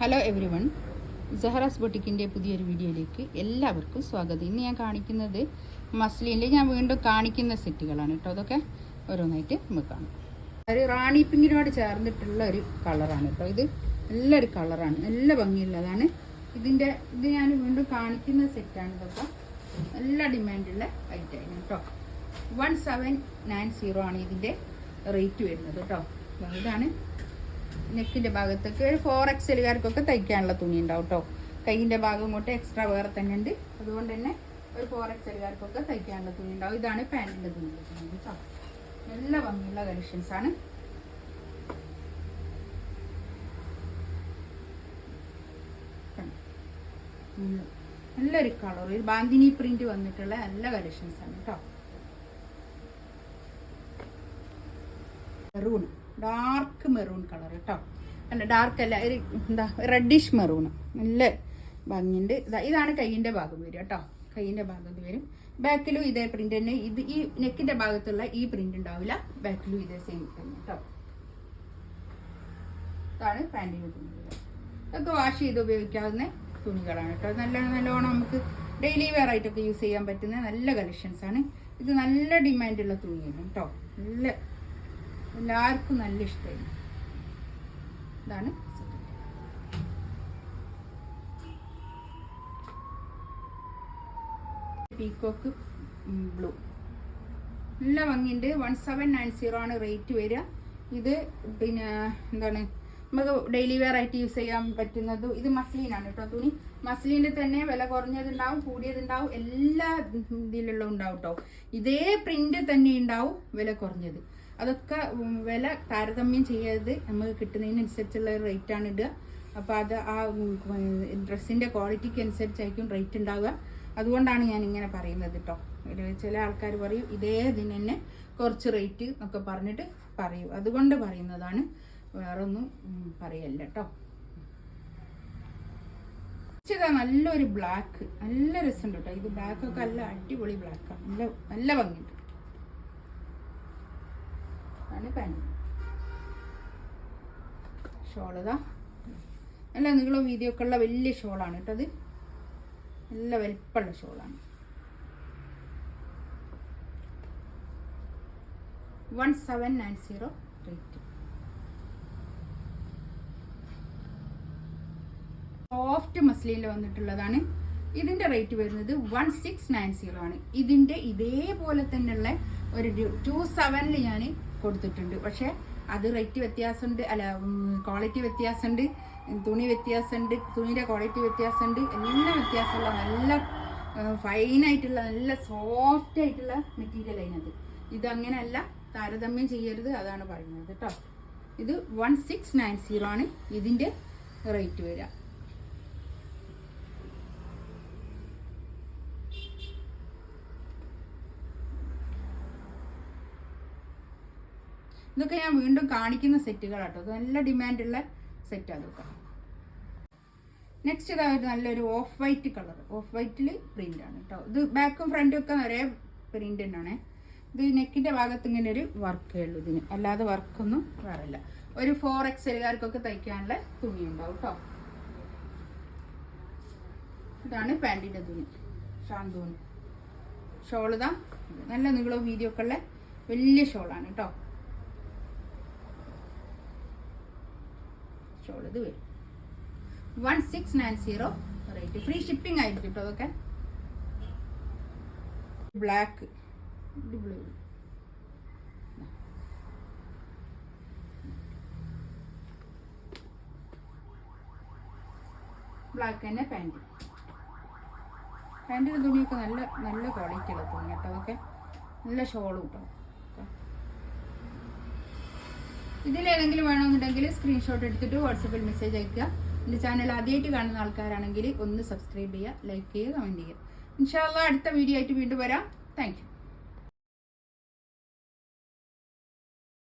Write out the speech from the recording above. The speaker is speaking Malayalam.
ഹലോ എവരി വൺ, സഹറാസ് ബൊട്ടിക്കിൻ്റെ പുതിയൊരു വീഡിയോയിലേക്ക് എല്ലാവർക്കും സ്വാഗതം. ഇന്ന് ഞാൻ കാണിക്കുന്നത് മസ്ലിനിൽ ഞാൻ വീണ്ടും കാണിക്കുന്ന സെറ്റുകളാണ് കേട്ടോ. അതൊക്കെ ഓരോന്നായിട്ട് നമുക്ക് കാണാം. ഒരു റാണി പിങ്കിനോട് ചേർന്നിട്ടുള്ള ഒരു കളറാണ് കേട്ടോ. ഇത് നല്ലൊരു കളറാണ്, നല്ല ഭംഗിയുള്ളതാണ്. ഇത് ഞാൻ വീണ്ടും കാണിക്കുന്ന സെറ്റാണ് ഇതൊക്കെ. നല്ല ഡിമാൻഡുള്ള ഐറ്റമാണ് കേട്ടോ. 1790 ആണ് ഇതിൻ്റെ റേറ്റ് വരുന്നത് കേട്ടോ. ഇതാണ് നെക്കിൻ്റെ ഭാഗത്തൊക്കെ ഒരു 4XL തയ്ക്കാനുള്ള തുണി ഉണ്ടാവും കേട്ടോ. കൈയിൻ്റെ ഭാഗം കൊണ്ട് എക്സ്ട്രാ വേറെ തന്നെ ഉണ്ട്. അതുകൊണ്ട് തന്നെ ഒരു 4XL തയ്ക്കാനുള്ള തുണി ഉണ്ടാവും. ഇതാണ് പാൻറ്റിൻ്റെ തുണി കേട്ടോ. നല്ല ഭംഗിയുള്ള കളക്ഷൻസ് ആണ്. നല്ലൊരു കളർ, ഒരു ബാന്തിനി പ്രിന്റ് വന്നിട്ടുള്ള നല്ല കളക്ഷൻസ് ആണ് കേട്ടോ. മെറൂൺ, ഡാർക്ക് മെറൂൺ കളർ കേട്ടോ. അല്ല ഡാർക്ക് അല്ല, ഒരു എന്താ റെഡിഷ് മെറൂൺ, നല്ല ഭംഗിയുണ്ട്. ഇതാണ് കൈയിൻ്റെ ഭാഗം വരും കേട്ടോ. കൈയിൻ്റെ ഭാഗത്ത് വരും. ബാക്കിലും ഇതേ പ്രിന്റ് തന്നെ. ഇത് ഈ നെക്കിന്റെ ഭാഗത്തുള്ള ഈ പ്രിന്റ് ഉണ്ടാവില്ല. ബാക്കിലും ഇതേ സെയിം തന്നെ കേട്ടോ. ഇതാണ് പാൻറ്റിന് തുണി. ഇതൊക്കെ വാഷ് ചെയ്ത് ഉപയോഗിക്കാവുന്ന തുണികളാണ് കേട്ടോ. നല്ലോണം നമുക്ക് ഡെയിലി വെയർ ആയിട്ടൊക്കെ യൂസ് ചെയ്യാൻ പറ്റുന്ന നല്ല കളക്ഷൻസ് ആണ്. ഇത് നല്ല ഡിമാൻഡുള്ള തുണിയാണ് കേട്ടോ. നല്ല എല്ലാവർക്കും നല്ല ഇഷ്ടമായി. ഇതാണ് പീക്കോക്ക് ബ്ലൂ, നല്ല ഭംഗിയുണ്ട്. 1790 ആണ് റേറ്റ് വരിക. ഇത് പിന്നെ എന്താണ് നമുക്ക് ഡെയിലി വെയർ ആയിട്ട് യൂസ് ചെയ്യാൻ പറ്റുന്നത്. ഇത് മസ്ലിനാണ് കേട്ടോ തുണി. മസ്ലിൻ്റെ തന്നെ വില കുറഞ്ഞതുണ്ടാവും, കൂടിയതുണ്ടാവും, എല്ലാ ഇതിലുള്ള ഉണ്ടാവും കേട്ടോ. ഇതേ പ്രിന്റ് തന്നെ ഉണ്ടാവും വില കുറഞ്ഞത്. അതൊക്കെ വില താരതമ്യം ചെയ്യരുത്. നമുക്ക് കിട്ടുന്നതിനനുസരിച്ചുള്ള റേറ്റാണ് ഇടുക. അപ്പോൾ അത് ആ ഡ്രസ്സിൻ്റെ ക്വാളിറ്റിക്ക് അനുസരിച്ചായിരിക്കും റേറ്റ് ഉണ്ടാവുക. അതുകൊണ്ടാണ് ഞാൻ ഇങ്ങനെ പറയുന്നത് കേട്ടോ. ചില ആൾക്കാർ പറയും ഇതേ ഇതിന് തന്നെ കുറച്ച് റേറ്റ് എന്നൊക്കെ പറഞ്ഞിട്ട് പറയും. അതുകൊണ്ട് പറയുന്നതാണ്, വേറൊന്നും പറയല്ല കേട്ടോ. നല്ലൊരു ബ്ലാക്ക്, നല്ല രസമുണ്ട് കേട്ടോ. ഇത് ബ്ലാക്കൊക്കെ നല്ല അടിപൊളി ബ്ലാക്കാണ്. നല്ല ഭംഗിയുണ്ട്. പാൻറ് ഷോൾ ഇതാ നല്ല നീളം വീതിയൊക്കെ ഉള്ള വലിയ ഷോളാണ് കേട്ടോ. അത് നല്ല വലിപ്പമുള്ള ഷോളാണ്. 1790 റേറ്റ്. സോഫ്റ്റ് മസ്ലിനിൽ വന്നിട്ടുള്ളതാണ്. ഇതിന്റെ റേറ്റ് വരുന്നത് 1690 ആണ്. ഇതിന്റെ ഇതേപോലെ തന്നെയുള്ള ഒരു 27 ഞാൻ കൊടുത്തിട്ടുണ്ട്. പക്ഷെ അത് റേറ്റ് വ്യത്യാസമുണ്ട്, അല്ല ക്വാളിറ്റി വ്യത്യാസമുണ്ട്, തുണി വ്യത്യാസമുണ്ട്, തുണിയുടെ ക്വാളിറ്റി വ്യത്യാസമുണ്ട്, എല്ലാം വ്യത്യാസമുള്ള നല്ല ഫൈനായിട്ടുള്ള നല്ല സോഫ്റ്റ് ആയിട്ടുള്ള മെറ്റീരിയൽ അതിനത്. ഇതങ്ങനെയല്ല, താരതമ്യം ചെയ്യരുത്, അതാണ് പറയുന്നത് കേട്ടോ. ഇത് 1690 ആണ് ഇതിൻ്റെ റേറ്റ് വരിക. ഇതൊക്കെ ഞാൻ വീണ്ടും കാണിക്കുന്ന സെറ്റുകളാട്ടോ. ഇത് നല്ല ഡിമാൻഡുള്ള സെറ്റാണ് ഇതൊക്കെ. നെക്സ്റ്റ് ഇതാ നല്ലൊരു ഓഫ് വൈറ്റ് കളർ. ഓഫ് വൈറ്റിൽ പ്രിന്റ് ആണ് കേട്ടോ. ഇത് ബാക്കും ഫ്രണ്ടും ഒക്കെ ഒരേ പ്രിന്റ് തന്നെയാണ്. ഇത് നെക്കിന്റെ ഭാഗത്ത് ഇങ്ങനെ ഒരു വർക്കേ ഉള്ളൂ ഇതിന്, അല്ലാതെ വർക്കൊന്നും വേറില്ല. ഒരു 4XL തയ്ക്കാനുള്ള തുണി ഉണ്ടാവും കേട്ടോ. ഇതാണ് പാൻറ്റിന്റെ തുണി, ഷാന്തൂന് ഷോൾ. ഇതാ നല്ല നീളവും വീതിയൊക്കെ ഉള്ള വലിയ ഷോളാണ് കേട്ടോ. ഷോൾ ഇത് വരും 1690 റേറ്റ്. ഫ്രീ ഷിപ്പിംഗ് ആയിരിക്കും കേട്ടോ. അതൊക്കെ ബ്ലാക്ക്, ബ്ലൂ, ബ്ലാക്ക് തന്നെ പാൻറ്. പാൻറ്റിൻ്റെ തുണിയൊക്കെ നല്ല ക്വാളിറ്റി ഉള്ള തുണി കേട്ടോ. അതൊക്കെ നല്ല ഷോളും കേട്ടോ. ഇതിലേതെങ്കിലും വേണമെന്നുണ്ടെങ്കിൽ സ്ക്രീൻഷോട്ട് എടുത്തിട്ട് വാട്സപ്പിൽ മെസ്സേജ് അയക്കുക. എൻ്റെ ചാനൽ ആദ്യമായിട്ട് കാണുന്ന ആൾക്കാരാണെങ്കിൽ ഒന്ന് സബ്സ്ക്രൈബ് ചെയ്യുക, ലൈക്ക് ചെയ്യുക, കമൻറ്റ് ചെയ്യുക. ഇൻഷാ അല്ലാഹ് അടുത്ത വീഡിയോ ആയിട്ട് വീണ്ടും വരാം. Thank you.